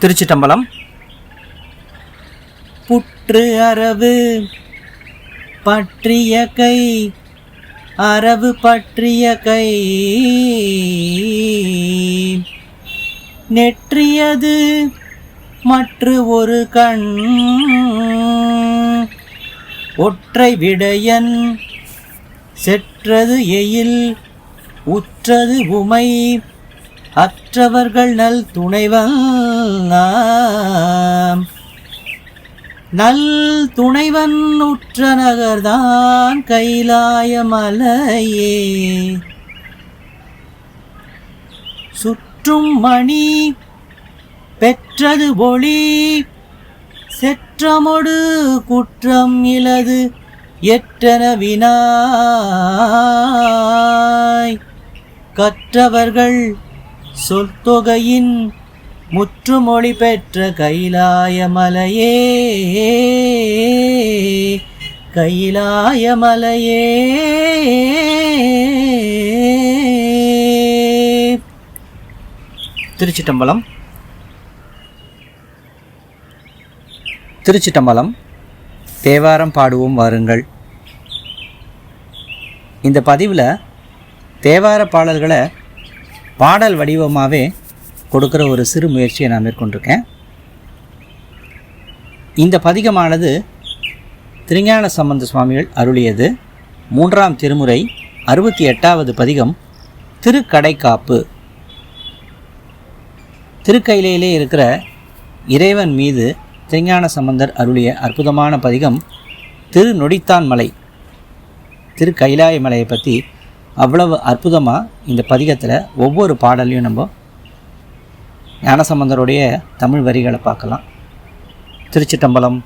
திருச்சிட்டம்பலம். புற்று அரவு பற்றிய கை, அரவு பற்றிய கை நெற்றியது மற்று ஒரு கண், ஒற்றை விடையன் செற்றது எயில் உற்றது உமை, அற்றவர்கள் நல் துணைவன் நல் துணைவன் உற்ற நகர்தான் கைலாய மலையே. சுற்றும் மணி பெற்றது ஒளி, செற்றமொடு குற்றம் இலது எற்றனவினாய், கற்றவர்கள் சொற்தொகையின் முற்றுமொழி பெற்ற கைலாய மலையே, கைலாய மலையே. திருச்சிட்டம்பலம். திருச்சிட்டம்பலம். தேவாரம் பாடுவோம் வாருங்கள். இந்த பதிவில் தேவார பாடல்களை பாடல் வடிவமாகவே கொடுக்குற ஒரு சிறு முயற்சியை நான் மேற்கொண்டிருக்கேன். இந்த பதிகமானது திருஞான சம்பந்த சுவாமிகள் அருளியது. 3ஆம் திருமுறை 68வது பதிகம் திருக்கடைக்காப்பு. திருக்கையிலே இருக்கிற இறைவன் மீது திருஞான சம்பந்தர் அருளிய அற்புதமான பதிகம் திருநொடித்தான் மலை, திருக்கைலாய மலையை பற்றி அவ்வளவு அற்புதமாக இந்த பதிகத்தில் ஒவ்வொரு பாடலையும் நம்ம ஞானசம்பந்தருடைய தமிழ் வரிகளை பார்க்கலாம். திருச்சிட்டம்பலம்.